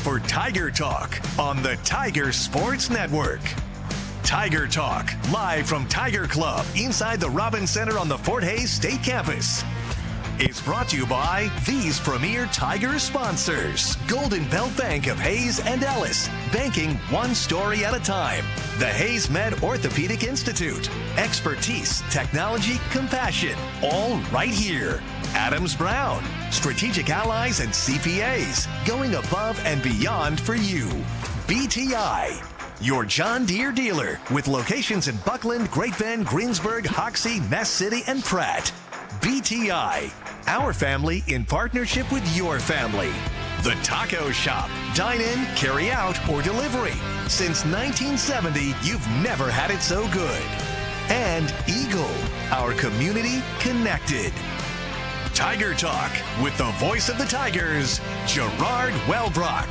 for Tiger Talk on the Tiger Sports Network. Tiger Talk, live from Tiger Club inside the Robins Center on the Fort Hays State Campus, is brought to you by these premier Tiger sponsors. Golden Belt Bank of Hayes and Ellis, banking one story at a time. The Hayes Med Orthopedic Institute, expertise, technology, compassion, all right here. Adams Brown, strategic allies and CPAs, going above and beyond for you. BTI, your John Deere dealer, with locations in Buckland, Great Bend, Greensburg, Hoxie, Mess City, and Pratt. BTI, our family in partnership with your family. The Taco Shop, dine in, carry out, or delivery. Since 1970, you've never had it so good. And Eagle, our community connected. Tiger Talk with the voice of the Tigers, Gerard Wellbrock.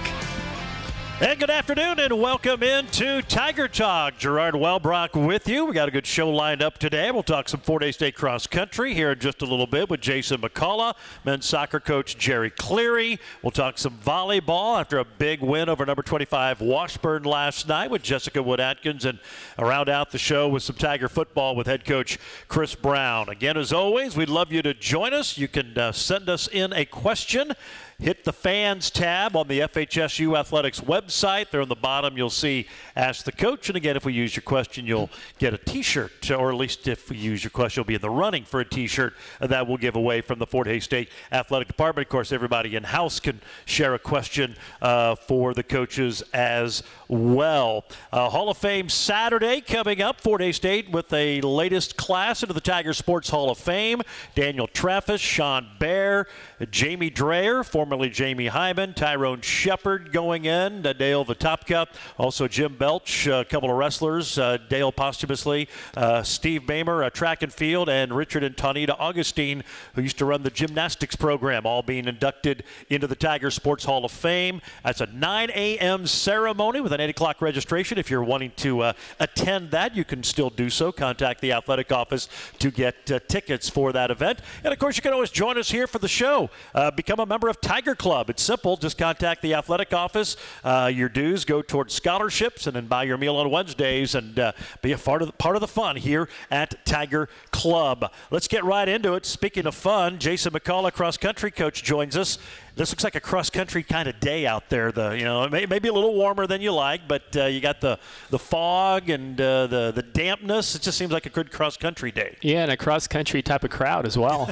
And good afternoon and welcome into Tiger Talk. Gerard Wellbrock with you. We got a good show lined up today. We'll talk some Fort Hays State cross country here in just a little bit with Jason McCullough, men's soccer coach Jerry Cleary. We'll talk some volleyball after a big win over number 25 Washburn last night with Jessica Wood-Atkins, and round out the show with some Tiger football with head coach Chris Brown. Again, as always, we'd love you to join us. You can send us in a question. Hit the fans tab on the FHSU Athletics website. There on the bottom, you'll see Ask the Coach. And again, if we use your question, you'll get a T-shirt, or at least if we use your question, you'll be in the running for a T-shirt that we'll give away from the Fort Hays State Athletic Department. Of course, everybody in-house can share a question for the coaches as well. Hall of Fame Saturday coming up. Fort Hays State with the latest class into the Tiger Sports Hall of Fame. Daniel Traffus, Sean Bear, Jamie Dreyer, formerly Jamie Hyman, Tyrone Shepard going in, Dale Vitopka, also Jim Belch, a couple of wrestlers, Dale posthumously, Steve Bamer, track and field, and Richard and Tonita Augustine, who used to run the gymnastics program, all being inducted into the Tiger Sports Hall of Fame. That's a 9 a.m. ceremony with an 8 o'clock registration. If you're wanting to attend that, you can still do so. Contact the athletic office to get tickets for that event. And, of course, you can always join us here for the show. Become a member of Tiger Club. It's simple. Just contact the athletic office. Your dues go towards scholarships, and then buy your meal on Wednesdays and be a part of the fun here at Tiger Club. Let's get right into it. Speaking of fun, Jason McCullough, cross-country coach, joins us. This looks like a cross-country kind of day out there. It may be a little warmer than you like, but you got the fog and the dampness. It just seems like a good cross-country day. Yeah, and a cross-country type of crowd as well.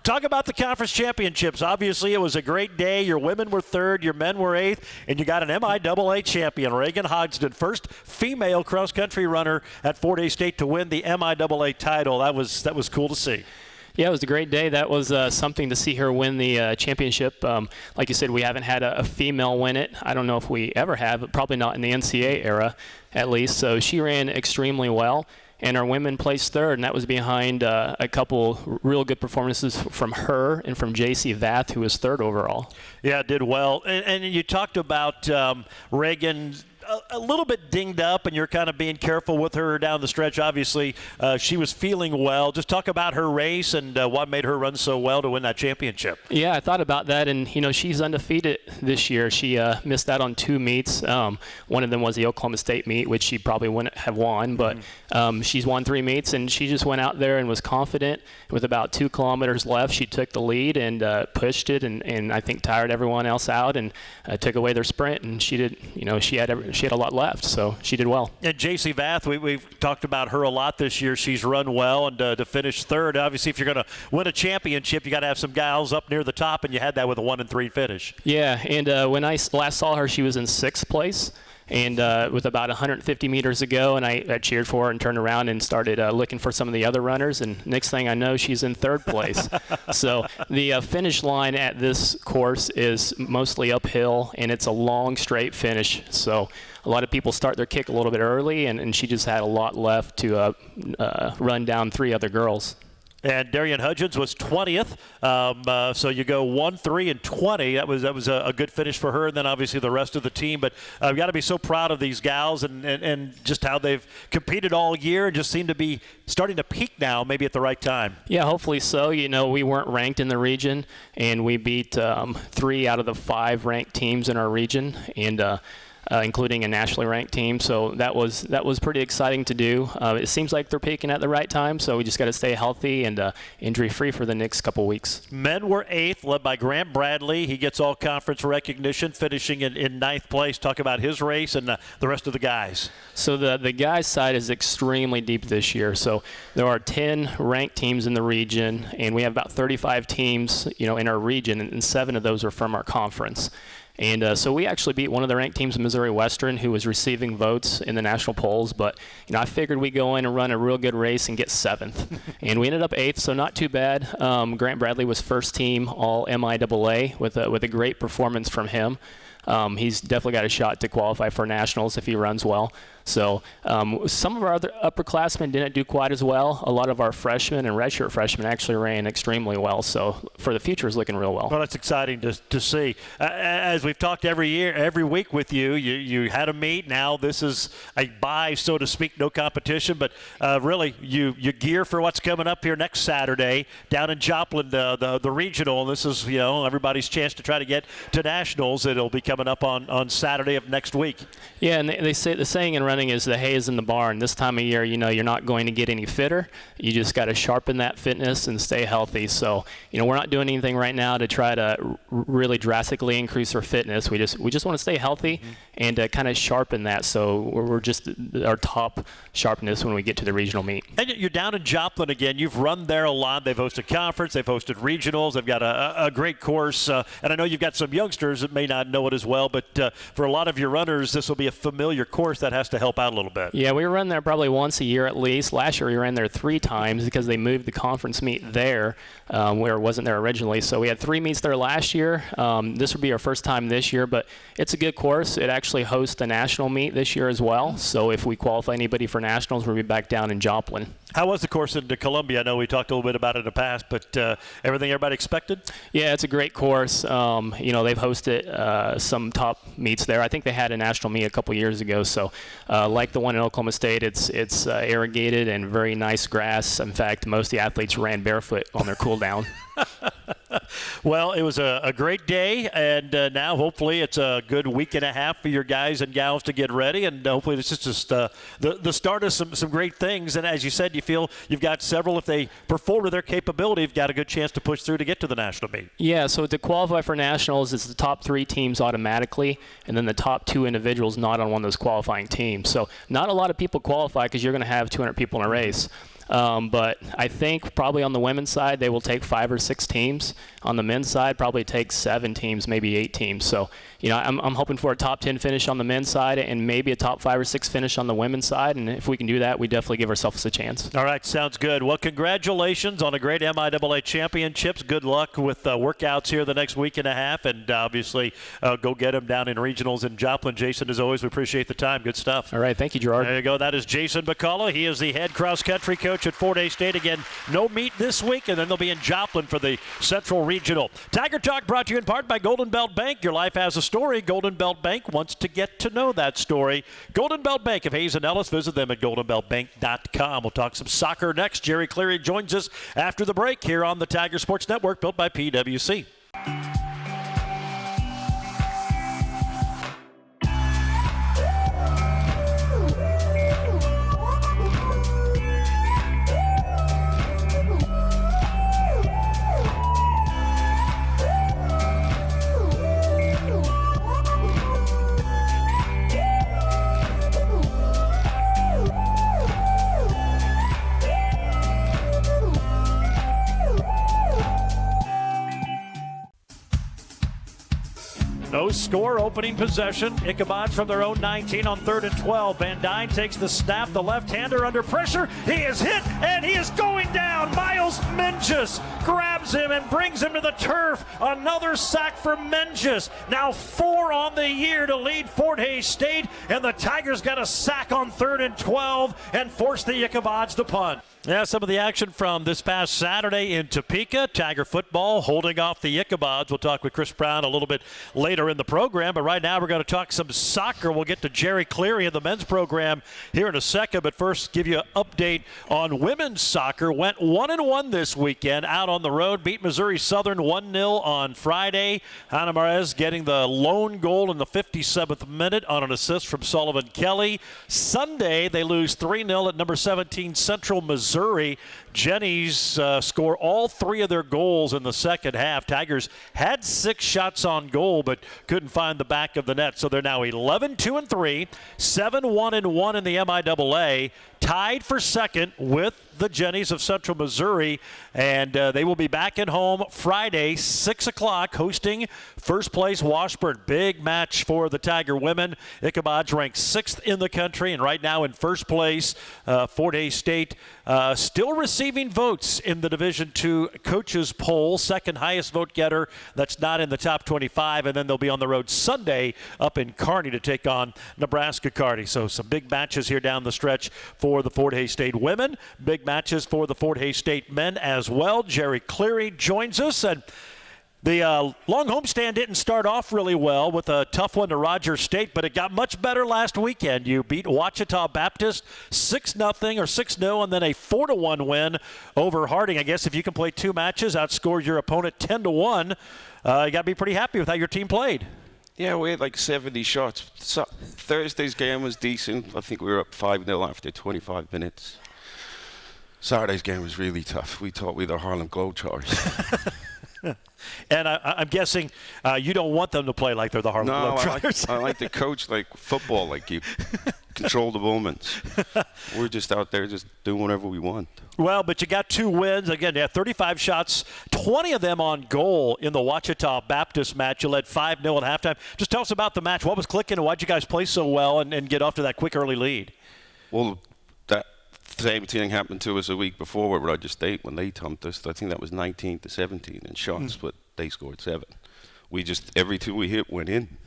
Talk about the conference championships. Obviously, it was a great day. Your women were third, your men were eighth, and you got an MIAA champion, Reagan Hodgson, first female cross-country runner at Fort Hays State to win the MIAA title. That was cool to see. Yeah, it was a great day. That was something to see her win the championship. Like you said, we haven't had a female win it. I don't know if we ever have, but probably not in the NCAA era, at least. So she ran extremely well. And our women placed third, and that was behind a couple real good performances from her and from J.C. Vath, who was third overall. Yeah, did well. And you talked about Reagan a little bit dinged up, and you're kind of being careful with her down the stretch. Obviously, she was feeling well. Just talk about her race and what made her run so well to win that championship. Yeah, I thought about that, and she's undefeated this year. She missed out on 2 meets. One of them was the Oklahoma State meet, which she probably wouldn't have won, but she's won 3 meets, and she just went out there and was confident. With about 2 kilometers left, she took the lead and pushed it, and I think tired everyone else out and took away their sprint. And she did. She had a lot left, so she did well. And J.C. Vath, we've talked about her a lot this year. She's run well, and to finish third, obviously, if you're going to win a championship, you got to have some gals up near the top, and you had that with a 1-3 finish. Yeah, and when I last saw her, she was in 6th place. And with about 150 meters to go, and I cheered for her and turned around and started looking for some of the other runners. And next thing I know, she's in 3rd place. So the finish line at this course is mostly uphill, and it's a long, straight finish. So a lot of people start their kick a little bit early, and she just had a lot left to run down 3 other girls. And Darian Hudgens was 20th. So you go 1, 3, and 20. That was a good finish for her, and then obviously the rest of the team. But I've got to be so proud of these gals and just how they've competed all year and just seem to be starting to peak now, maybe at the right time. Yeah, hopefully so. We weren't ranked in the region, and we beat 3 out of the 5 ranked teams in our region, and including a nationally ranked team. So that was pretty exciting to do. It seems like they're peaking at the right time, so we just got to stay healthy and injury-free for the next couple weeks. Men were 8th, led by Grant Bradley. He gets all conference recognition, finishing in 9th place. Talk about his race and the rest of the guys. So the guys' side is extremely deep this year. So there are 10 ranked teams in the region, and we have about 35 teams, in our region, and 7 of those are from our conference. And so we actually beat one of the ranked teams, Missouri Western, who was receiving votes in the national polls. But, I figured we'd go in and run a real good race and get 7th. And we ended up 8th, so not too bad. Grant Bradley was first team all MIAA with a great performance from him. He's definitely got a shot to qualify for nationals if he runs well. So some of our other upperclassmen didn't do quite as well. A lot of our freshmen and redshirt freshmen actually ran extremely well. So for the future is looking real well. Well, that's exciting to see. As we've talked every week with you, you had a meet. Now this is a bye, so to speak, no competition. But really, you gear for what's coming up here next Saturday down in Joplin, the regional. And this is everybody's chance to try to get to nationals. It'll be coming up on Saturday of next week. Yeah, and they say the saying in running is the hay is in the barn. This time of year, you're not going to get any fitter. You just got to sharpen that fitness and stay healthy. So, we're not doing anything right now to try to really drastically increase our fitness. We just want to stay healthy and kind of sharpen that. So we're just our top sharpness when we get to the regional meet. And you're down in Joplin again. You've run there a lot. They've hosted conference. They've hosted regionals. They've got a great course. And I know you've got some youngsters that may not know it as well, but for a lot of your runners, this will be a familiar course that has to help out a little bit. Yeah, we run there probably once a year at least. Last year we ran there 3 times because they moved the conference meet there where it wasn't there originally. So we had 3 meets there last year. This will be our first time this year, but it's a good course. It actually hosts a national meet this year as well. So if we qualify anybody for nationals, we'll be back down in Joplin. How was the course in Columbia? I know we talked a little bit about it in the past, but everything everybody expected? Yeah, it's a great course. They've hosted some top meets there. I think they had a national meet a couple years ago. So like the one in Oklahoma State, it's irrigated and very nice grass. In fact, most of the athletes ran barefoot on their cool down. Well, it was a great day, and now hopefully it's a good week and a half for your guys and gals to get ready, and hopefully this is just the start of some great things. And as you said, you feel you've got several, if they perform to their capability, you've got a good chance to push through to get to the national meet. Yeah, so to qualify for nationals, it's the top 3 teams automatically, and then the top 2 individuals not on one of those qualifying teams. So not a lot of people qualify because you're going to have 200 people in a race. But I think probably on the women's side, they will take 5 or 6 teams. On the men's side, probably take 7 teams, maybe 8 teams. So, I'm hoping for a top 10 finish on the men's side and maybe a top 5 or 6 finish on the women's side. And if we can do that, we definitely give ourselves a chance. All right, sounds good. Well, congratulations on a great MIAA championships. Good luck with workouts here the next week and a half. And obviously, go get them down in regionals in Joplin. Jason, as always, we appreciate the time. Good stuff. All right, thank you, Gerard. There you go. That is Jason McCullough. He is the head cross-country coach at Fort Hays State. Again, no meet this week, and then they'll be in Joplin for the Central Regional. Tiger Talk brought to you in part by Golden Belt Bank. Your life has a story. Golden Belt Bank wants to get to know that story. Golden Belt Bank of Hayes and Ellis. Visit them at goldenbeltbank.com. We'll talk some soccer next. Jerry Cleary joins us after the break here on the Tiger Sports Network, built by PwC. No score, opening possession. Ichabod's from their own 19 on 3rd and 12. Van Dyne takes the snap. The left-hander under pressure. He is hit, and he is going down. Miles Menges grabs him and brings him to the turf. Another sack for Menges. Now 4 on the year to lead Fort Hays State, and the Tigers got a sack on 3rd and 12 and force the Ichabods to punt. Yeah, some of the action from this past Saturday in Topeka. Tiger football holding off the Ichabods. We'll talk with Chris Brown a little bit later in the program. But right now we're going to talk some soccer. We'll get to Jerry Cleary in the men's program here in a second. But first, give you an update on women's soccer. Went 1-1 this weekend out on the road. Beat Missouri Southern 1-0 on Friday. Hannah Marez getting the lone goal in the 57th minute on an assist from Sullivan Kelly. Sunday, they lose 3-0 at number 17 Central Missouri. Jennies score all three of their goals in the second half. Tigers had 6 shots on goal, but couldn't find the back of the net. So they're now 11-2-3, 7-1-1 in the MIAA, tied for second with the Jennies of Central Missouri, and they will be back at home Friday, 6 o'clock, hosting first place Washburn. Big match for the Tiger women. Ichabods ranked 6th in the country, and right now in first place, Fort Hays State still receiving votes in the Division II coaches poll, second highest vote getter that's not in the top 25, and then they'll be on the road Sunday up in Kearney to take on Nebraska Kearney. So some big matches here down the stretch for the Fort Hays State women. Big matches for the Fort Hays State men as well. Jerry Cleary joins us, and the long homestand didn't start off really well with a tough one to Rogers State, but it got much better last weekend. You beat Ouachita Baptist 6-0 or 6-0, and then a 4-1 win over Harding. I guess if you can play 2 matches, outscore your opponent 10-1, you got to be pretty happy with how your team played. Yeah, we had like 70 shots. So Thursday's game was decent. I think we were up 5-0 after 25 minutes. Saturday's game was really tough. We thought we were the Harlem Globetrotters. And I'm guessing you don't want them to play like they're the Harlem Globetrotters. I like to coach like football, like you control the moments. We're just out there just doing whatever we want. Well, but you got 2 wins. Again, you had 35 shots, 20 of them on goal in the Ouachita Baptist match. You led 5-0 at halftime. Just tell us about the match. What was clicking and why did you guys play so well and get off to that quick early lead? Well, that same thing happened to us a week before with Rogers State when they thumped us. I think that was 19-17 in shots, but they scored 7. We just, every 2 we hit went in.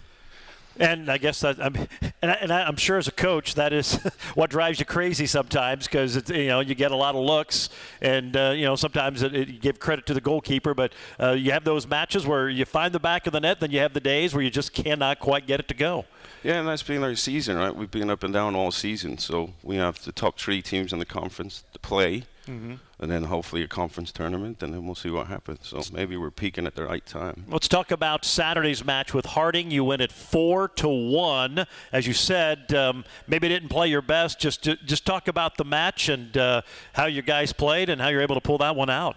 And I guess I'm sure as a coach that is what drives you crazy sometimes, because you get a lot of looks, and sometimes you give credit to the goalkeeper, but you have those matches where you find the back of the net, then you have the days where you just cannot quite get it to go. Yeah, and that's been our season, right? We've been up and down all season, so we have the top 3 teams in the conference to play, and then hopefully a conference tournament, and then we'll see what happens. So maybe we're peaking at the right time. Let's talk about Saturday's match with Harding. You win it 4-1. As you said, maybe didn't play your best. Just talk about the match and how you guys played and how you're able to pull that one out.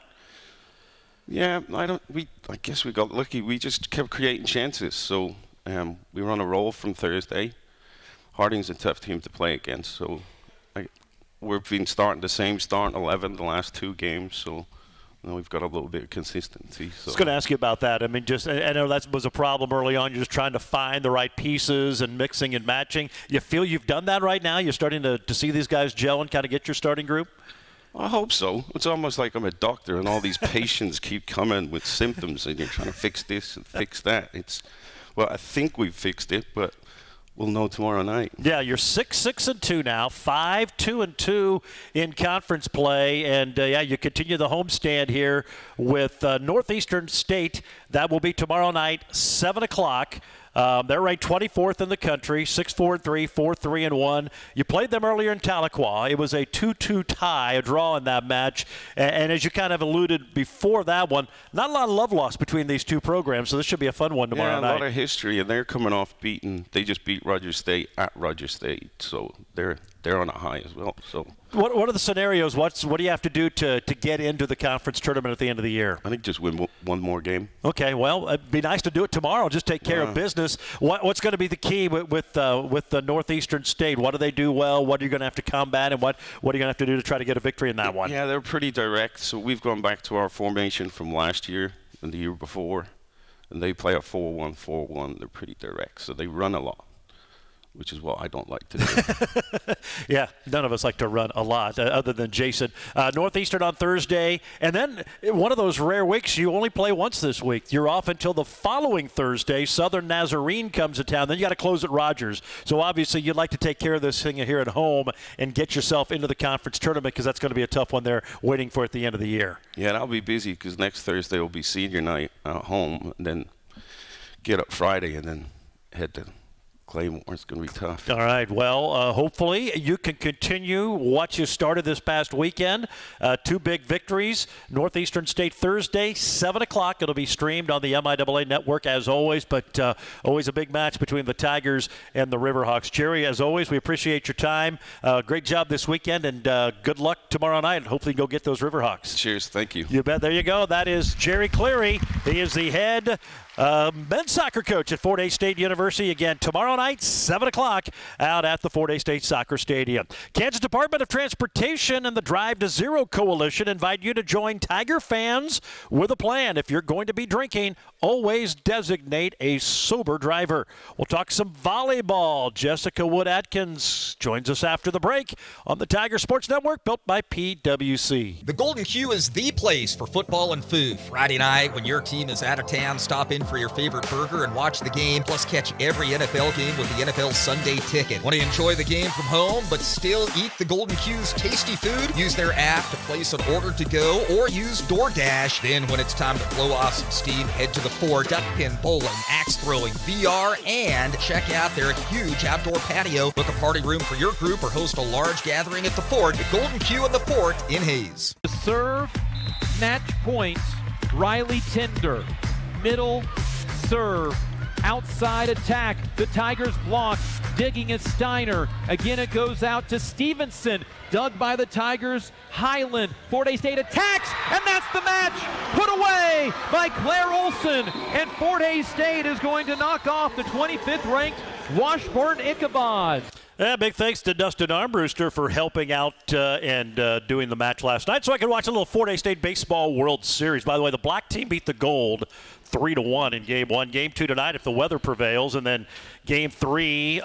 Yeah, I guess we got lucky. We just kept creating chances. So we were on a roll from Thursday. Harding's a tough team to play against, so we've been starting the same starting 11 the last 2 games, so we've got a little bit of consistency. So. I was going to ask you about that. I mean, I know that was a problem early on. You're just trying to find the right pieces and mixing and matching. You feel you've done that right now? You're starting to see these guys gel and kind of get your starting group? I hope so. It's almost like I'm a doctor and all these patients keep coming with symptoms and you're trying to fix this and fix that. Well, I think we've fixed it, but we'll know tomorrow night. Yeah, you're 6-6-2 now, 5-2-2 in conference play, and you continue the homestand here with Northeastern State. That will be tomorrow night, 7 o'clock. They're ranked 24th in the country, 6-4-3, 4-3-1. You played them earlier in Tahlequah. It was a 2-2 tie, a draw in that match. And as you kind of alluded before that one, not a lot of love lost between these 2 programs, so this should be a fun one tomorrow night. Yeah, a lot of history, and they're coming off they just beat Rogers State at Rogers State, so they're on a high as well. So what are the scenarios? What do you have to do to get into the conference tournament at the end of the year? I think just win one more game. Okay, well, it'd be nice to do it tomorrow. Just take care of business. What's going to be the key with the Northeastern State? What do they do well? What are you going to have to combat, and what are you going to have to do to try to get a victory in that one? Yeah, they're pretty direct. So we've gone back to our formation from last year and the year before, and they play a 4-1-4-1. They're pretty direct, so they run a lot. which is what I don't like to do. Yeah, none of us like to run a lot, other than Jason. Northeastern on Thursday, and then one of those rare weeks you only play once this week. You're off until the following Thursday. Southern Nazarene comes to town. Then you got to close at Rogers. So obviously you'd like to take care of this thing here at home and get yourself into the conference tournament, because that's going to be a tough one there waiting for at the end of the year. Yeah, and I'll be busy because next Thursday will be senior night at home, and then get up Friday and then head to Claymore. It's going to be tough. All right. Well, hopefully you can continue what you started this past weekend. 2 big victories. Northeastern State Thursday, 7 o'clock. It'll be streamed on the MIAA network as always, but always a big match between the Tigers and the Riverhawks. Jerry, as always, we appreciate your time. Great job this weekend, and good luck tomorrow night. And hopefully go get those Riverhawks. Cheers. Thank you. You bet. There you go. That is Jerry Cleary. He is the head men's soccer coach at Fort Hays State University. Again, tomorrow night, 7 o'clock, out at the Fort Hays State Soccer Stadium. Kansas Department of Transportation and the Drive to Zero Coalition invite you to join Tiger fans with a plan. If you're going to be drinking, always designate a sober driver. We'll talk some volleyball. Jessica Wood-Atkins joins us after the break on the Tiger Sports Network, built by PWC. The Golden Q is the place for football and food. Friday night, when your team is out of town, stop in for your favorite burger and watch the game, plus catch every NFL game with the NFL Sunday Ticket. Want to enjoy the game from home, but still eat the Golden Q's tasty food? Use their app to place an order to go, or use DoorDash. Then when it's time to blow off some steam, head to the Fort, duck pin, bowling, axe throwing, VR, and check out their huge outdoor patio. Book a party room for your group or host a large gathering at the Fort. The Golden Q and the Fort in Hays. Serve, match point, Riley Tinder. Middle, serve, outside attack. The Tigers block, digging at Steiner. Again, it goes out to Stevenson. Dug by the Tigers. Highland, Fort Hays State attacks, and that's the match. Put away by Claire Olson. And Fort Hays State is going to knock off the 25th ranked Washburn Ichabod. Yeah, big thanks to Dustin Armbruster for helping out and doing the match last night, so I could watch a little Fort Hays State Baseball World Series. By the way, the black team beat the gold 3-1 in Game 1. Game 2 tonight if the weather prevails, and then Game 3,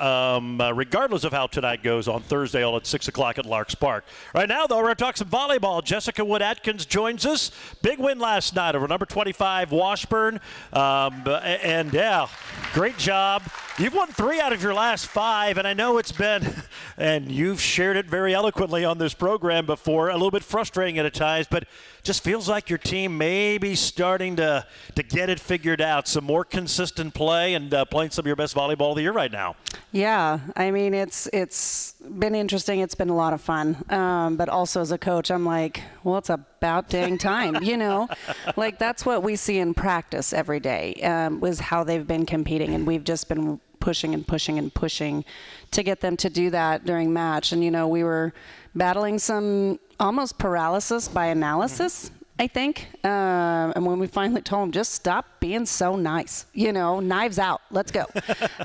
regardless of how tonight goes, on Thursday, all at 6 o'clock at Larks Park. Right now, though, we're going to talk some volleyball. Jessica Wood-Atkins joins us. Big win last night over number 25 Washburn. And, yeah, great job. You've won 3 out of your last 5, and I know it's been, and you've shared it very eloquently on this program before, a little bit frustrating at times, but just feels like your team may be starting to get it figured out. Some more consistent play and playing some of your best volleyball of the year right now. Yeah, I mean, it's been interesting. It's been a lot of fun. But also as a coach, I'm like, well, it's about dang time, you know? Like, that's what we see in practice every day, was how they've been competing. And we've just been pushing and pushing and pushing to get them to do that during match. And, you know, we were battling some almost paralysis by analysis, I think. And when we finally told them, just stop being so nice, you know, knives out, let's go.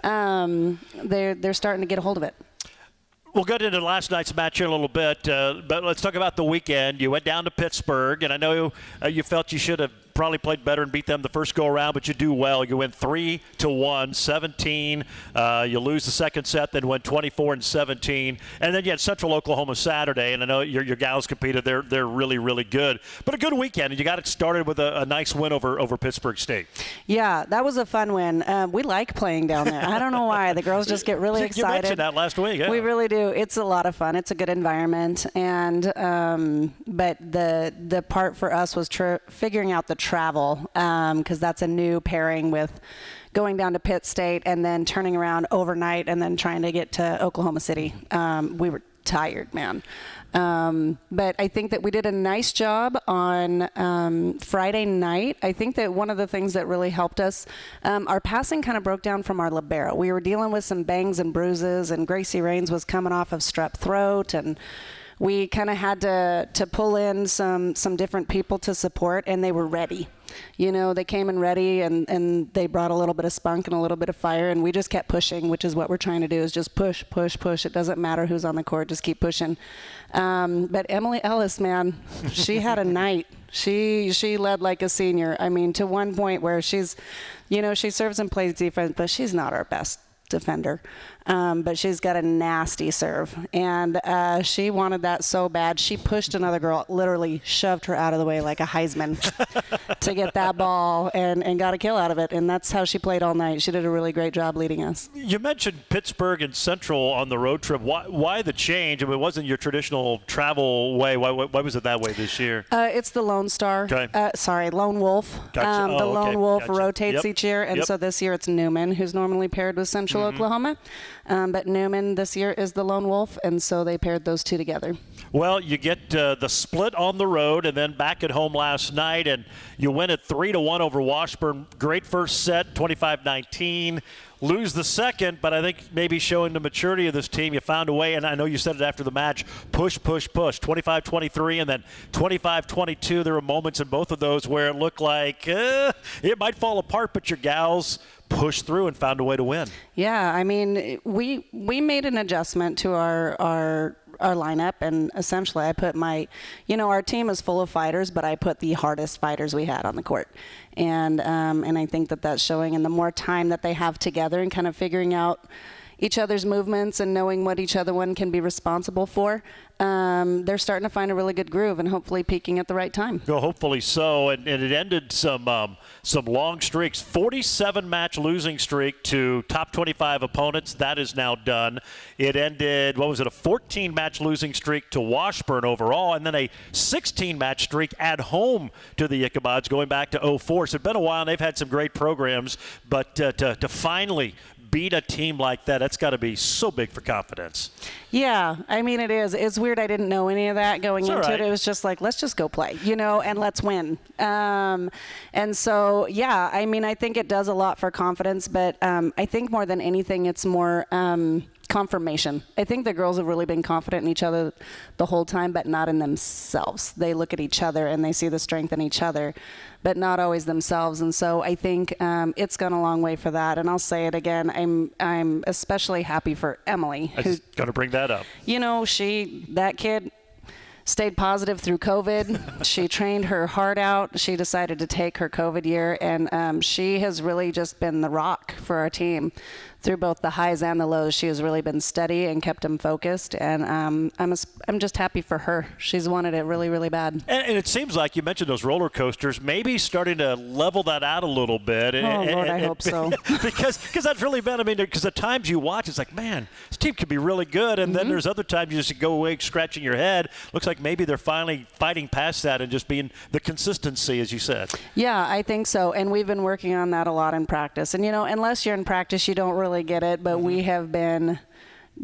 They're starting to get a hold of it. We'll get into last night's match here a little bit, but let's talk about the weekend. You went down to Pittsburgh, and I know you felt you should have probably played better and beat them the first go-around, but you do well. You win 3-1, 17. You lose the second set, then win 24-17. And then you had Central Oklahoma Saturday, and I know your gals competed. They're really, really good. But a good weekend, and you got it started with a nice win over Pittsburgh State. Yeah, that was a fun win. We like playing down there. I don't know why. The girls just get really excited. You mentioned that last week. Yeah. We really do. It's a lot of fun. It's a good environment. And but the part for us was figuring out the travel, because that's a new pairing with going down to Pitt State and then turning around overnight and then trying to get to Oklahoma City. We were tired, man. But I think that we did a nice job on Friday night. I think that one of the things that really helped us, our passing kind of broke down from our libero. We were dealing with some bangs and bruises, and Gracie Rains was coming off of strep throat, and we kind of had to pull in some different people to support, and they were ready. You know, they came in ready, and they brought a little bit of spunk and a little bit of fire, and we just kept pushing, which is what we're trying to do, is just push, push, push. It doesn't matter who's on the court, just keep pushing. But Emily Ellis, man, she had a night. She led like a senior. I mean, to one point where she's, you know, she serves and plays defense, but she's not our best defender. but she's got a nasty serve. And she wanted that so bad. She pushed another girl, literally shoved her out of the way like a Heisman to get that ball and got a kill out of it. And that's how she played all night. She did a really great job leading us. You mentioned Pittsburgh and Central on the road trip. Why the change? I mean, it wasn't your traditional travel way. Why was it that way this year? It's the Lone Star. Okay. Lone Wolf. Gotcha. The Lone Wolf rotates Yep. each year, and so this year it's Newman, who's normally paired with Central Oklahoma. But Newman this year is the Lone Wolf, and so they paired those two together. Well, you get the split on the road and then back at home last night, and you win it 3-1 over Washburn. Great first set, 25-19. Lose the second, but I think maybe showing the maturity of this team, you found a way, and I know you said it after the match, push, 25-23 and then 25-22. There were moments in both of those where it looked like it might fall apart, but your gals pushed through and found a way to win. Yeah, I mean, we made an adjustment to our lineup, and essentially I put our team is full of fighters, but I put the hardest fighters we had on the court. And I think that's showing, and the more time that they have together and kind of figuring out each other's movements and knowing what each other one can be responsible for, they're starting to find a really good groove and hopefully peaking at the right time. Well, hopefully so. And it ended some long streaks. 47-match losing streak to top 25 opponents. That is now done. It ended, a 14-match losing streak to Washburn overall, and then a 16-match streak at home to the Ichabods going back to 2004. So it's been a while, and they've had some great programs. But to finally beat a team like that, that's got to be so big for confidence. Yeah, I mean, it is. It's weird. I didn't know any of that going into right. it. It was just like, let's just go play, and let's win. And so, yeah, I mean, I think it does a lot for confidence, but I think more than anything, it's more confirmation. I think the girls have really been confident in each other the whole time, but not in themselves. They look at each other and they see the strength in each other, but not always themselves. And so I think it's gone a long way for that. And I'll say it again, I'm especially happy for Emily. Who's going to bring that up? That kid stayed positive through COVID. She trained her heart out. She decided to take her COVID year, and she has really just been the rock for our team through both the highs and the lows. She has really been steady and kept them focused, and I'm just happy for her. She's wanted it really, really bad. And it seems like you mentioned those roller coasters, maybe starting to level that out a little bit. Lord, I hope so. because that's really been, because at times you watch, it's like, man, this team could be really good, and then there's other times you just go away scratching your head. Looks like maybe they're finally fighting past that and just being the consistency, as you said. Yeah, I think so, and we've been working on that a lot in practice. And, unless you're in practice, you don't really get it, but we have been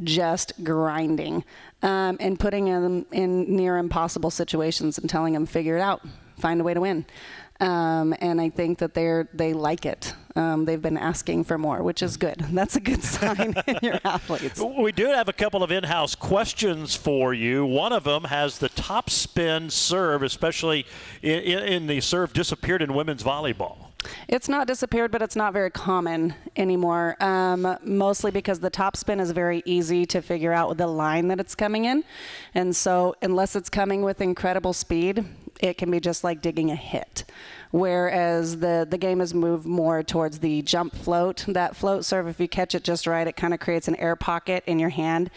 just grinding and putting them in near impossible situations and telling them, figure it out, find a way to win. And I think that they like it. They've been asking for more, which is good. That's a good sign in your athletes. We do have a couple of in-house questions for you. One of them has the top spin serve, especially in the serve disappeared in women's volleyball. It's not disappeared, but it's not very common anymore, mostly because the top spin is very easy to figure out with the line that it's coming in. And so unless it's coming with incredible speed, it can be just like digging a hit. Whereas the game has moved more towards the jump float. That float serve, if you catch it just right, it kind of creates an air pocket in your hand,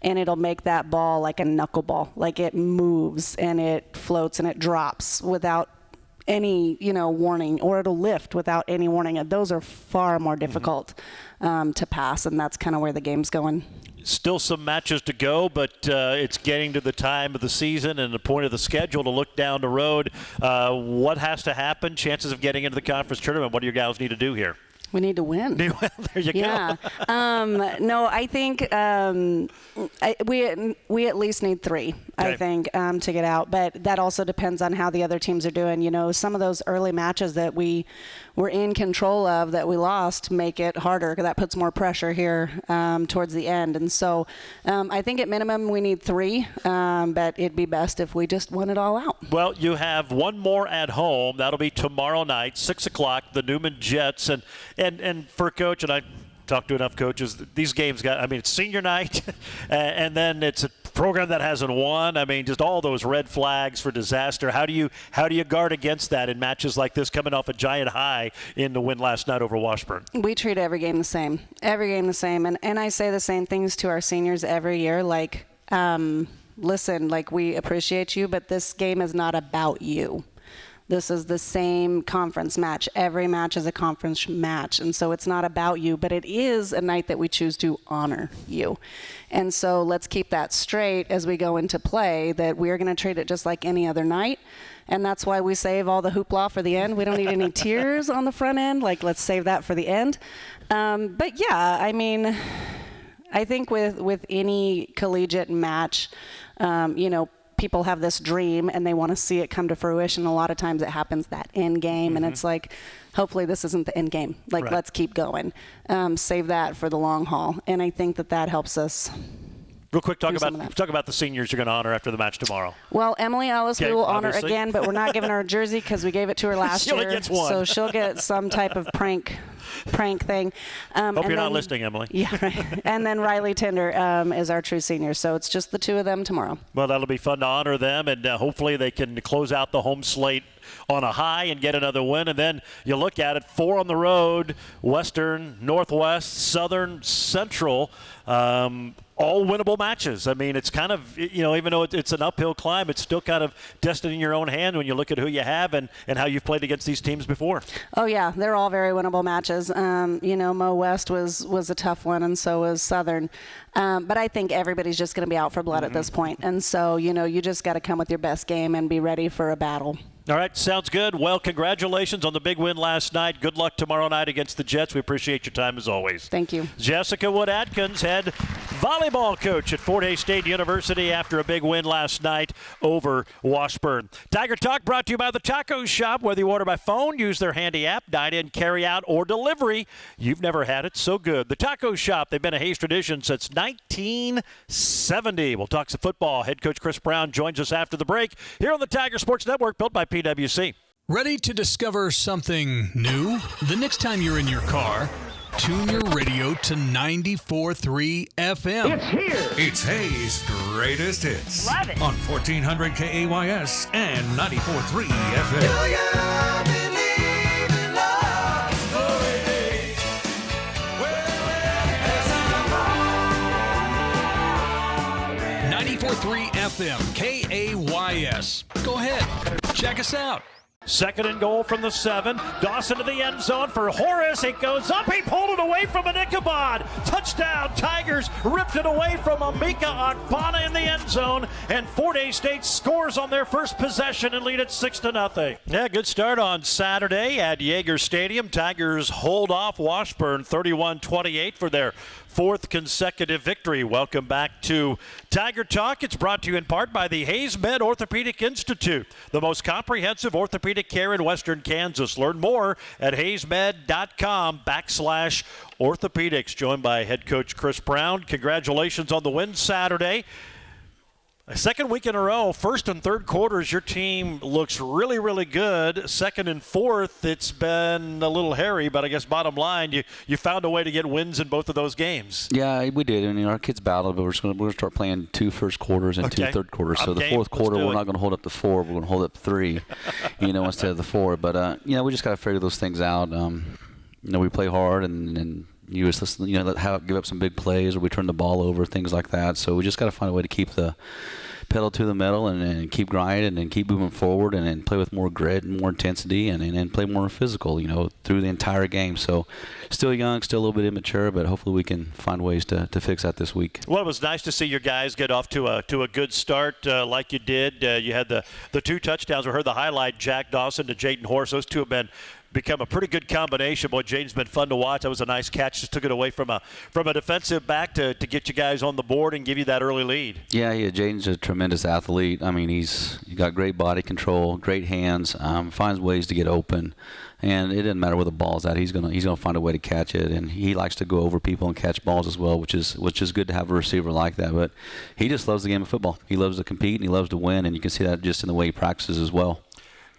and it'll make that ball like a knuckleball. Like it moves and it floats and it drops without any warning, or it'll lift without any warning. And those are far more difficult to pass, and that's kind of where the game's going. Still some matches to go, but it's getting to the time of the season and the point of the schedule to look down the road. What has to happen? Chances of getting into the conference tournament. What do your guys need to do here? We need to win. There you go. No, I think we at least need 3, okay. I think, to get out. But that also depends on how the other teams are doing. Some of those early matches that we were in control of that we lost make it harder. That puts more pressure here towards the end. And so I think at minimum we need 3, but it'd be best if we just won it all out. Well, you have one more at home. That'll be tomorrow night, 6 o'clock, the Newman Jets. And for a coach, and I talked to enough coaches, these games it's senior night, and then it's program that hasn't won. I mean, just all those red flags for disaster. How do you guard against that in matches like this, coming off a giant high in the win last night over Washburn? We treat every game the same. And I say the same things to our seniors every year, like, listen, like, we appreciate you, but this game is not about you. This is the same conference match. Every match is a conference match. And so it's not about you, but it is a night that we choose to honor you. And so let's keep that straight as we go into play, that we're going to treat it just like any other night. And that's why we save all the hoopla for the end. We don't need any tears on the front end. Like, let's save that for the end. But yeah, I mean, I think with any collegiate match, people have this dream and they want to see it come to fruition. A lot of times it happens that end game, and it's like, hopefully this isn't the end game. Like, let's keep going. Save that for the long haul. And I think that helps us. Real quick, talk about the seniors you're going to honor after the match tomorrow. Well, Emily Ellis, we will honor again, but we're not giving her a jersey because we gave it to her last year. She only gets one. So she'll get some type of prank thing. Hope you're not listening, Emily. Yeah, right. And then Riley Tender is our true senior. So it's just the two of them tomorrow. Well, that'll be fun to honor them, and hopefully they can close out the home slate on a high and get another win. And then you look at it, 4 on the road: Western, Northwest, Southern, Central. All winnable matches. I mean, it's kind of, even though it's an uphill climb, it's still kind of destined in your own hand when you look at who you have and how you've played against these teams before. Oh, yeah. They're all very winnable matches. Mo West was a tough one, and so was Southern. But I think everybody's just going to be out for blood at this point. And so, you just got to come with your best game and be ready for a battle. All right, sounds good. Well, congratulations on the big win last night. Good luck tomorrow night against the Jets. We appreciate your time as always. Thank you. Jessica Wood-Atkins, head volleyball coach at Fort Hays State University after a big win last night over Washburn. Tiger Talk brought to you by the Taco Shop. Whether you order by phone, use their handy app, dine in, carry out, or delivery, you've never had it so good. The Taco Shop, they've been a Hays tradition since 1970. We'll talk some football. Head coach Chris Brown joins us after the break here on the Tiger Sports Network, built by PwC. Ready to discover something new? The next time you're in your car, tune your radio to 94.3 FM. It's here. It's Hays' greatest hits. Love it. On 1400 KAYS and 94.3 FM. Do you believe in love? Glory days. Wherever 94.3 FM, KAYS. Go ahead, check us out. Second and goal from the 7. Dawson to the end zone for Horace. It goes up. He pulled it away from Ichabod. Touchdown. Tigers ripped it away from Amika Akbana in the end zone. And Fort Hays State scores on their first possession and lead it 6-0. Yeah, good start on Saturday at Yager Stadium. Tigers hold off Washburn 31-28 for their 4th consecutive victory. Welcome back to Tiger Talk. It's brought to you in part by the Hays Med Orthopedic Institute, the most comprehensive orthopedic care in Western Kansas. Learn more at haysmed.com/orthopedics. Joined by head coach Chris Brown. Congratulations on the win Saturday. A second week in a row, first and third quarters, your team looks really, really good. Second and fourth, it's been a little hairy, but I guess bottom line, you found a way to get wins in both of those games. Yeah, we did. I mean, our kids battled, but we're going to start playing 2 first quarters and 2 third quarters. So the fourth quarter, we're not going to hold up the 4. We're going to hold up 3, instead of the 4. But, we just got to figure those things out. We play hard and you just give up some big plays, or we turn the ball over, things like that. So we just got to find a way to keep the pedal to the metal and keep grinding and keep moving forward and play with more grit and more intensity and play more physical, through the entire game. So still young, still a little bit immature, but hopefully we can find ways to fix that this week. Well, it was nice to see your guys get off to a good start like you did. You had the 2 touchdowns. We heard the highlight, Jack Dawson to Jaden Horse. Those two have become a pretty good combination. Boy, Jaden's been fun to watch. That was a nice catch. Just took it away from a defensive back to get you guys on the board and give you that early lead. Yeah, Jaden's a tremendous athlete. I mean, he's got great body control, great hands, finds ways to get open. And it doesn't matter where the ball's at. He's gonna find a way to catch it, and he likes to go over people and catch balls as well, which is good to have a receiver like that. But he just loves the game of football. He loves to compete and he loves to win, and you can see that just in the way he practices as well.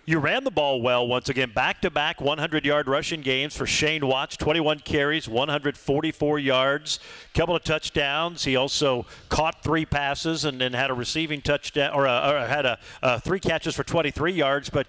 You ran the ball well once again. Back-to-back 100-yard rushing games for Shane Watts. 21 carries, 144 yards, couple of touchdowns. He also caught 3 passes and then had a receiving touchdown, or had 3 catches for 23 yards. But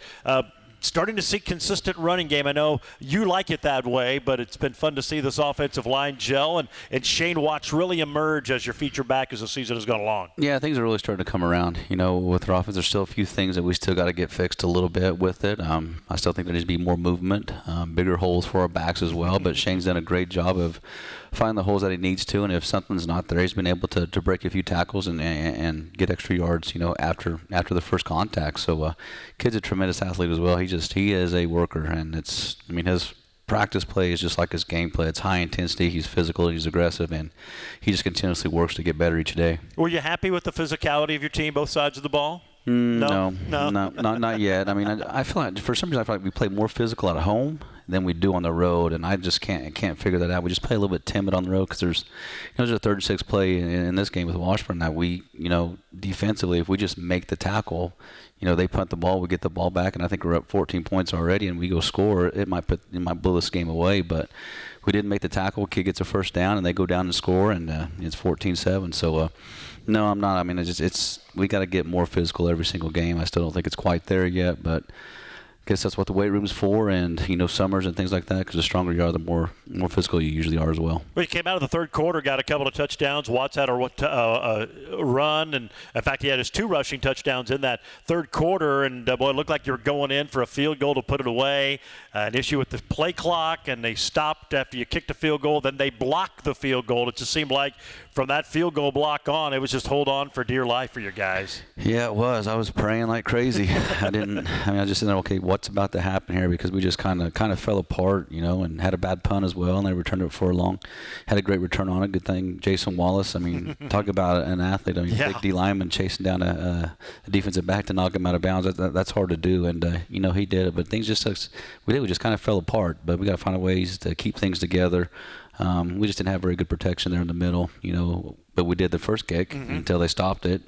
starting to see consistent running game. I know you like it that way, but it's been fun to see this offensive line gel and Shane Watts really emerge as your feature back as the season has gone along. Yeah, things are really starting to come around. You know, with our offense, there's still a few things that we still got to get fixed a little bit with it. I still think there needs to be more movement, bigger holes for our backs as well, but Shane's done a great job of finding the holes that he needs to, and if something's not there, he's been able to break a few tackles and get extra yards, you know, after the first contact. So kid's a tremendous athlete as well. He is a worker, and his practice play is just like his game play. It's high intensity, he's physical, he's aggressive, and he just continuously works to get better each day. Were you happy with the physicality of your team, both sides of the ball? No, not yet. I mean, I feel like for some reason I feel like we play more physical at home than we do on the road, and I just can't figure that out. We just play a little bit timid on the road because there's a third and 6 play in this game with Washburn that we, defensively, if we just make the tackle, they punt the ball, we get the ball back, and I think we're up 14 points already, and we go score. It might blow this game away, but we didn't make the tackle. Kid gets a first down, and they go down and score, and it's 14-7. So. No, I'm not. I mean, we got to get more physical every single game. I still don't think it's quite there yet, but I guess that's what the weight room's for, and summers and things like that. Because the stronger you are, the more physical you usually are as well. Well, he came out of the third quarter, got a couple of touchdowns. Watts had a run, and in fact, he had his 2 rushing touchdowns in that third quarter. And boy, it looked like you were going in for a field goal to put it away. An issue with the play clock, and they stopped after you kicked a field goal. Then they blocked the field goal. It just seemed like from that field goal block on, it was just hold on for dear life for your guys. Yeah, it was. I was praying like crazy. I just said, okay, what's about to happen here? Because we just kind of fell apart, and had a bad punt as well, and they returned it for a long. Had a great return on it. Good thing Jason Wallace. I mean, talk about an athlete. I mean, big D lineman chasing down a defensive back to knock him out of bounds. That's hard to do, and he did it. But things just we just kind of fell apart. But we got to find ways to keep things together. We just didn't have very good protection there in the middle, but we did the first kick until they stopped it,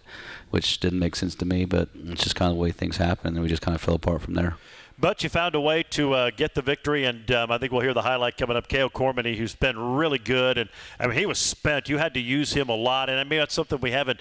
which didn't make sense to me, but it's just kind of the way things happen, and we just kind of fell apart from there. But you found a way to get the victory, and I think we'll hear the highlight coming up. Kale Cormany, who's been really good, and he was spent. You had to use him a lot, and that's something we haven't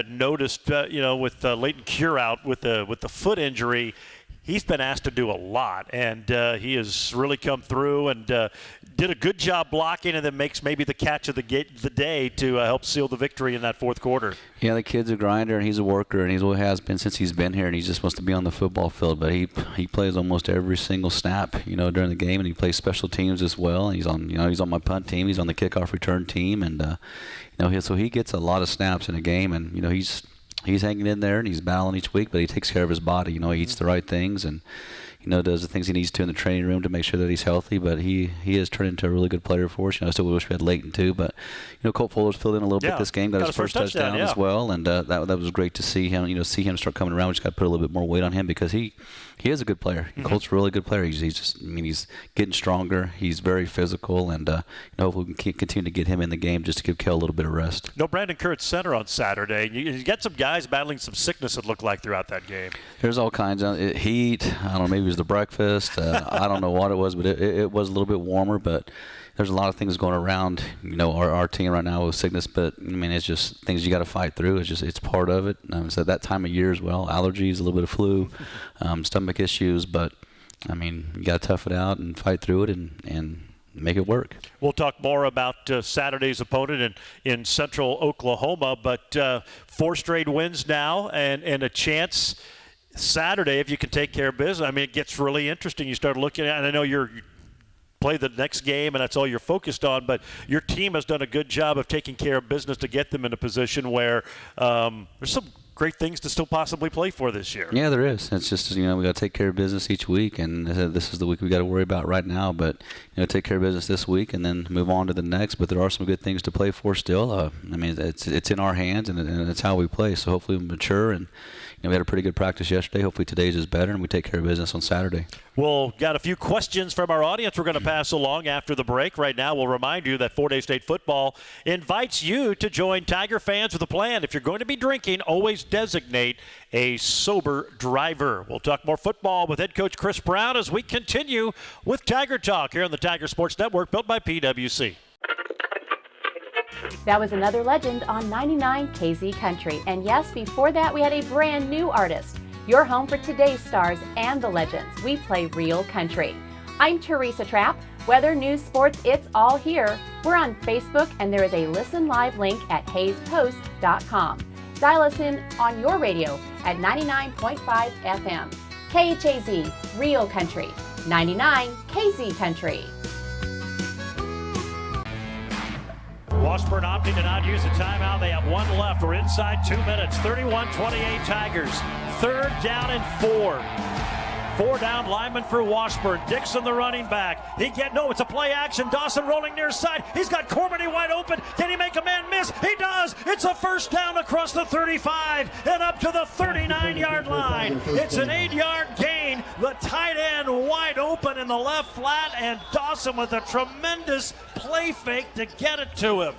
noticed. With Leighton Cure out with the foot injury, he's been asked to do a lot, and he has really come through and did a good job blocking, and then makes maybe the catch of the day to help seal the victory in that fourth quarter. Yeah, the kid's a grinder, and he's a worker, and he has been since he's been here, and he just wants to be on the football field. But he plays almost every single snap, during the game, and he plays special teams as well. And he's on my punt team, he's on the kickoff return team, and so he gets a lot of snaps in a game, and he's hanging in there, and he's battling each week, but he takes care of his body. He eats the right things, and does the things he needs to in the training room to make sure that he's healthy. But he has turned into a really good player for us. I still wish we had Leighton too, but Colt Fuller's filled in a little bit this game, got his first touchdown as well, and that was great to see him. See him start coming around. We just got to put a little bit more weight on him because he is a good player. Colt's a really good player. He's getting stronger. He's very physical, and hopefully we can continue to get him in the game just to give Kel a little bit of rest. No Brandon Kerr at center on Saturday. You got some guys battling some sickness, it looked like, throughout that game. There's all kinds of heat. I don't know, maybe it was the breakfast. I don't know what it was, but it was a little bit warmer. But there's a lot of things going around, our team right now with sickness. But it's just things you got to fight through. It's part of it. So that time of year as well, allergies, a little bit of flu, stomach issues. But you got to tough it out and fight through it and make it work. We'll talk more about Saturday's opponent in Central Oklahoma. But 4 straight wins now, and a chance Saturday, if you can take care of business. It gets really interesting. You start looking at, and I know you play the next game and that's all you're focused on, but your team has done a good job of taking care of business to get them in a position where there's some great things to still possibly play for this year. Yeah, there is. It's just, we got to take care of business each week, and this is the week we got to worry about right now. But, take care of business this week and then move on to the next. But there are some good things to play for still. It's in our hands, and it's how we play. So hopefully we mature and, we had a pretty good practice yesterday. Hopefully today's is better, and we take care of business on Saturday. Well, got a few questions from our audience we're going to pass along after the break. Right now, we'll remind you that Fort Hays State football invites you to join Tiger fans with a plan. If you're going to be drinking, always designate a sober driver. We'll talk more football with head coach Chris Brown as we continue with Tiger Talk here on the Tiger Sports Network, built by PwC. That was another legend on 99 KZ Country. And yes, before that, we had a brand new artist. Your home for today's stars and the legends. We play real country. I'm Teresa Trapp. Weather, news, sports, it's all here. We're on Facebook, and there is a listen live link at hayspost.com. Dial us in on your radio at 99.5 FM. KHAZ, real country. 99 KZ Country. Washburn opting to not use a timeout. They have one left. We're inside 2 minutes. 31-28 Tigers. 3rd down and 4. 4 down lineman for Washburn. Dixon, the running back. It's a play action. Dawson rolling near side. He's got Cormany wide open. Can he make a man miss? He does. It's a first down across the 35 and up to the 39-yard line. It's an 8-yard gain. The tight end wide open in the left flat, and Dawson with a tremendous play fake to get it to him.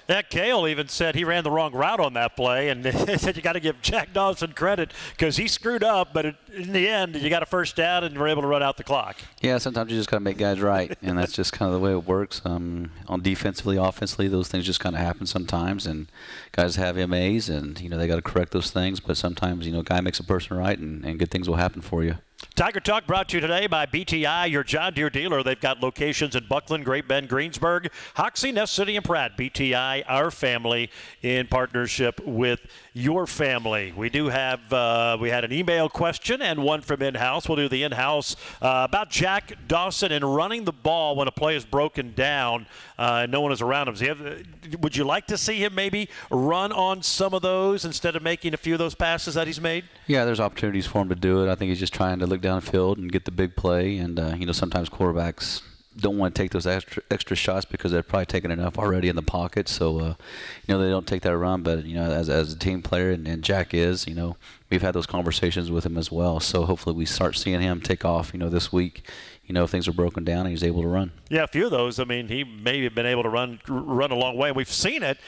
That Cale even said he ran the wrong route on that play, and they said you got to give Jack Dawson credit because he screwed up, but in the end, you got a first down and you were able to run out the clock. Yeah, sometimes you just got to make guys right, and that's just kind of the way it works. On defensively, offensively, those things just kind of happen sometimes, and guys have MAs, and they got to correct those things, but sometimes a guy makes a person right, and good things will happen for you. Tiger Talk brought to you today by BTI, your John Deere dealer. They've got locations in Buckland, Great Bend, Greensburg, Hoxie, Ness City, and Pratt. BTI, our family, in partnership with your family. We do have, we had an email question and one from in-house. We'll do the in-house about Jack Dawson and running the ball when a play is broken down and no one is around him. Would you like to see him maybe run on some of those instead of making a few of those passes that he's made? Yeah, there's opportunities for him to do it. I think he's just trying to look downfield and get the big play. And, sometimes quarterbacks don't want to take those extra shots because they're probably taking enough already in the pocket. So, they don't take that run. But, as a team player, and Jack is, we've had those conversations with him as well. So hopefully we start seeing him take off, this week. If things are broken down and he's able to run. Yeah, a few of those. He may have been able to run a long way. We've seen it.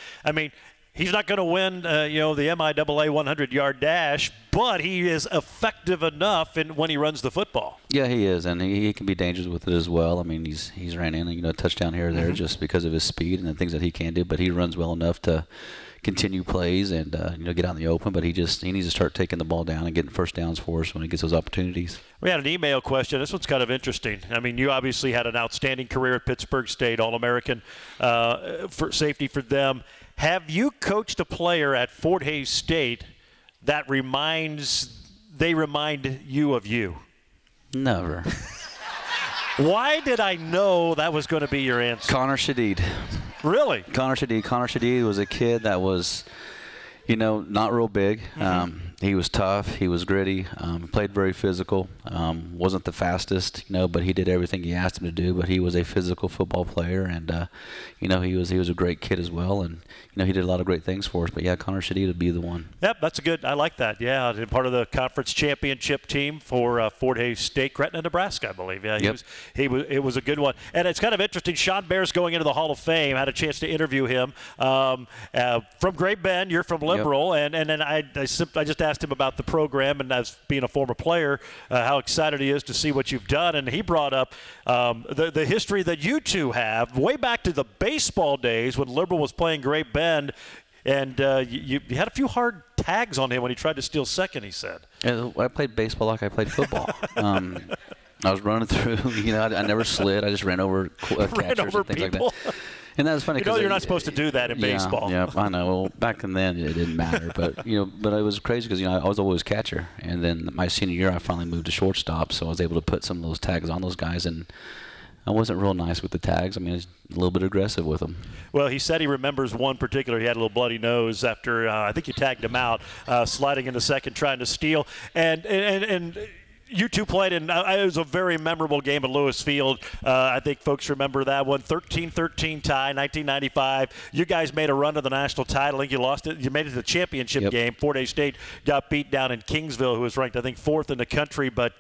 He's not going to win, the MIAA 100-yard dash, but he is effective enough when he runs the football. Yeah, he is, and he can be dangerous with it as well. He's ran in, a touchdown here or there just because of his speed and the things that he can do, but he runs well enough to continue plays and get out in the open, but he needs to start taking the ball down and getting first downs for us when he gets those opportunities. We had an email question. This one's kind of interesting. You obviously had an outstanding career at Pittsburgh State, All-American for safety for them. Have you coached a player at Fort Hays State that remind you of you? Never. Why did I know that was going to be your answer? Connor Shadid. Really? Connor Shadid was a kid that was, not real big. He was tough. He was gritty. Played very physical. Wasn't the fastest, but he did everything you asked him to do. But he was a physical football player, and he was a great kid as well. And he did a lot of great things for us. But yeah, Connor Shadid would be the one. Yep, that's I like that. Yeah, part of the conference championship team for Fort Hays State, Gretna, Nebraska, I believe. Yeah, it was a good one. And it's kind of interesting. Sean Bear's going into the Hall of Fame. I had a chance to interview him from Great Bend. You're from Liberal, and then I just asked him about the program, and as being a former player, how excited he is to see what you've done. And he brought up the history that you two have way back to the baseball days when Liberal was playing Great Bend, and you had a few hard tags on him when he tried to steal second, he said. Yeah, I played baseball like I played football. I was running through, I never slid. I just ran over catchers and things people. Like that. And that was funny. You're not supposed to do that in baseball. Yeah, I know. Well, back then it didn't matter, but but it was crazy because I was always catcher, and then my senior year I finally moved to shortstop, so I was able to put some of those tags on those guys, and I wasn't real nice with the tags. I was a little bit aggressive with them. Well, he said he remembers one particular. He had a little bloody nose after I think you tagged him out, sliding into second, trying to steal, and You two played, and it was a very memorable game at Lewis Field. I think folks remember that one, 13-13 tie, 1995. You guys made a run to the national title. I think you lost it. You made it to the championship game. Fort Hays State got beat down in Kingsville, who was ranked, I think, 4th in the country. But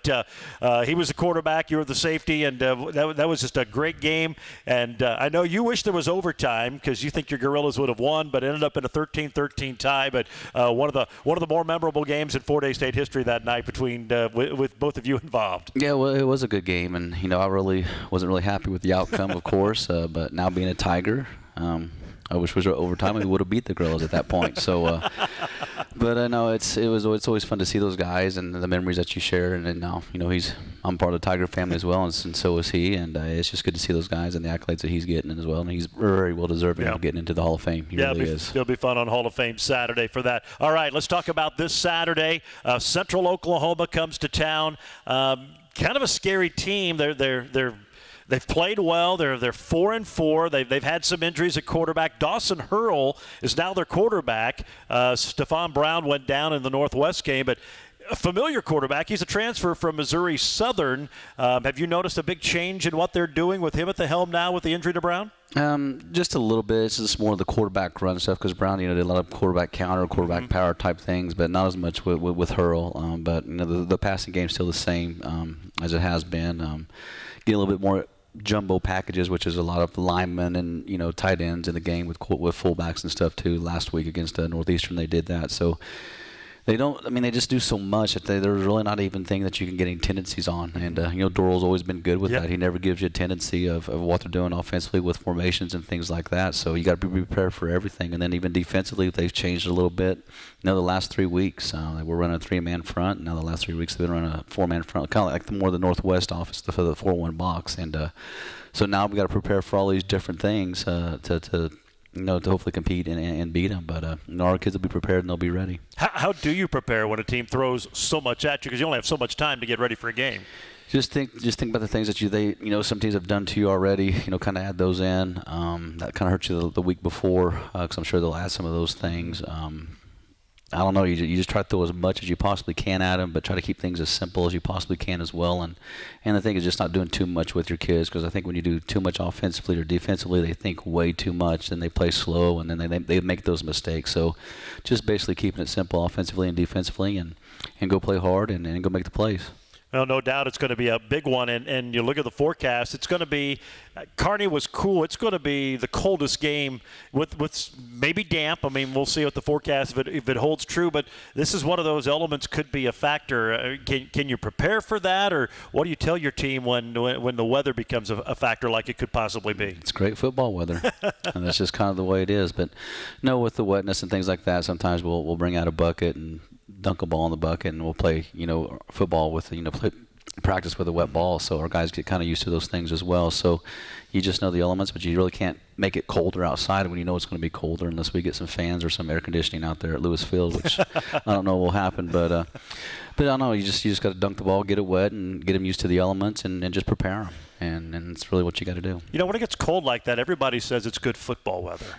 he was the quarterback. You were the safety, and that was just a great game. And I know you wish there was overtime because you think your Gorillas would have won, but it ended up in a 13-13 tie. But one of the more memorable games in Fort Hays State history that night between with both of you involved. Yeah, well, it was a good game, and I really wasn't really happy with the outcome, of course. But now being a Tiger, I wish it was overtime. We would have beat the Gorillas at that point. So, but I know it's always fun to see those guys and the memories that you share. And then now, I'm part of the Tiger family as well, and so is he. And it's just good to see those guys and the accolades that he's getting as well. And he's very well deserving of getting into the Hall of Fame. He really is. It'll be fun on Hall of Fame Saturday for that. All right, let's talk about this Saturday. Central Oklahoma comes to town. Kind of a scary team. They've played well. They're 4-4. They've had some injuries at quarterback. Dawson Hurl is now their quarterback. Stephon Brown went down in the Northwest game, but a familiar quarterback. He's a transfer from Missouri Southern. Have you noticed a big change in what they're doing with him at the helm now with the injury to Brown? Just a little bit. It's just more of the quarterback run stuff because Brown, did a lot of quarterback counter, quarterback power type things, but not as much with Hurl. But the passing game's still the same as it has been. Get a little bit more jumbo packages, which is a lot of linemen and tight ends in the game with fullbacks and stuff too. Last week against Northeastern, they did that. So they don't. I mean, they just do so much that there's really not even thing that you can get any tendencies on. And Dorrell's always been good with that. He never gives you a tendency of what they're doing offensively with formations and things like that. So you got to be prepared for everything. And then even defensively, they've changed a little bit. The last 3 weeks they were running a 3-man front. Now the last 3 weeks they've been running a 4-man front, kind of like more the Northwest offense for the 4-1 box. And so now we got to prepare for all these different things to hopefully compete and beat them. But our kids will be prepared and they'll be ready. How do you prepare when a team throws so much at you? Because you only have so much time to get ready for a game. Just think about the things that some teams have done to you already. Kind of add those in. That kind of hurt you the week before because I'm sure they'll add some of those things. I don't know. You just try to throw as much as you possibly can at them, but try to keep things as simple as you possibly can as well. And the thing is just not doing too much with your kids because I think when you do too much offensively or defensively, they think way too much and they play slow and then they make those mistakes. So just basically keeping it simple offensively and defensively and go play hard and go make the plays. Well, no doubt it's going to be a big one. And you look at the forecast, it's going to be Kearney was cool. It's going to be the coldest game with maybe damp. I mean, we'll see what the forecast if it holds true. But this is one of those elements could be a factor. Can you prepare for that? Or what do you tell your team when the weather becomes a factor like it could possibly be? It's great football weather. And that's just kind of the way it is. But with the wetness and things like that, sometimes we'll bring out a bucket and dunk a ball in the bucket, and we'll play, football with, practice with a wet ball. So our guys get kind of used to those things as well. So you just know the elements, but you really can't make it colder outside when you know it's going to be colder unless we get some fans or some air conditioning out there at Lewis Field, which I don't know will happen. But I don't know. You just got to dunk the ball, get it wet, and get them used to the elements, and just prepare them. And it's really what you got to do. When it gets cold like that, everybody says it's good football weather.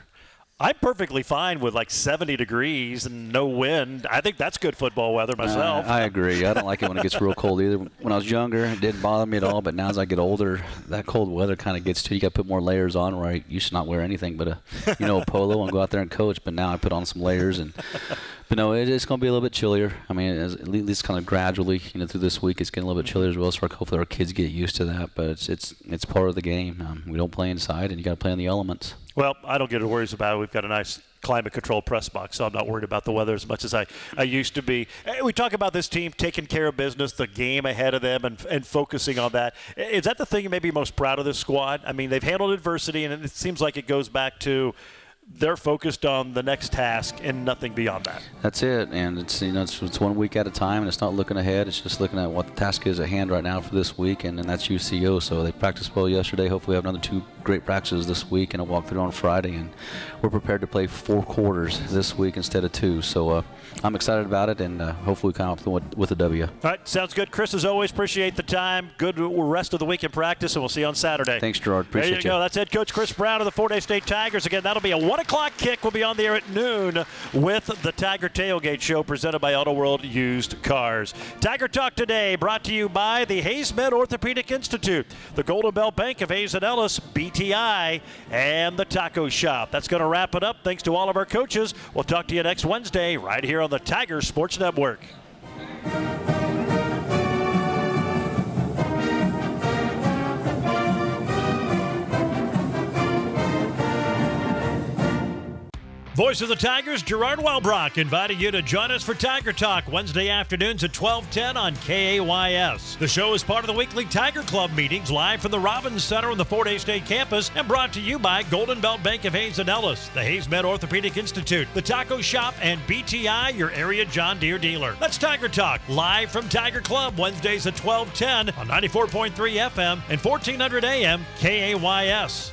I'm perfectly fine with 70 degrees and no wind. I think that's good football weather myself. I agree. I don't like it when it gets real cold either. When I was younger, it didn't bother me at all. But now as I get older, that cold weather kind of gets to you. You got to put more layers on where I used to not wear anything but a polo and go out there and coach. But now I put on some layers. But no, it's going to be a little bit chillier. I mean, at least kind of gradually, through this week, it's getting a little bit chillier as well. So hopefully our kids get used to that. But it's part of the game. We don't play inside, and you got to play in the elements. Well, I don't get worries about it. We've got a nice climate-controlled press box, so I'm not worried about the weather as much as I used to be. We talk about this team taking care of business, the game ahead of them, and focusing on that. Is that the thing you may be most proud of this squad? I mean, they've handled adversity, and it seems like it goes back to they're focused on the next task and nothing beyond that. That's it, and it's it's 1 week at a time, and it's not looking ahead. It's just looking at what the task is at hand right now for this week, and that's UCO. So they practiced well yesterday. Hopefully we have another 2 great practices this week and a walkthrough on Friday, and we're prepared to play 4 quarters this week instead of 2. So I'm excited about it, and hopefully we come up with a W. All right, sounds good. Chris, as always, appreciate the time. Good rest of the week in practice, and we'll see you on Saturday. Thanks, Gerard. Appreciate you. There you go. That's head coach Chris Brown of the Fort Hays State Tigers. Again, that'll be a 1 o'clock kick will be on the air at noon with the Tiger Tailgate Show presented by Auto World Used Cars. Tiger Talk today brought to you by the Hayes Med Orthopedic Institute, the Golden Belt Bank of Hayes and Ellis, BTI, and the Taco Shop. That's going to wrap it up. Thanks to all of our coaches. We'll talk to you next Wednesday right here on the Tiger Sports Network. Voice of the Tigers, Gerard Wellbrock, inviting you to join us for Tiger Talk Wednesday afternoons at 12:10 on KAYS. The show is part of the weekly Tiger Club meetings live from the Robbins Center on the Fort Hays State campus and brought to you by Golden Belt Bank of Hayes and Ellis, the Hayes Med Orthopedic Institute, the Taco Shop, and BTI, your area John Deere dealer. That's Tiger Talk, live from Tiger Club Wednesdays at 12:10 on 94.3 FM and 1400 AM KAYS.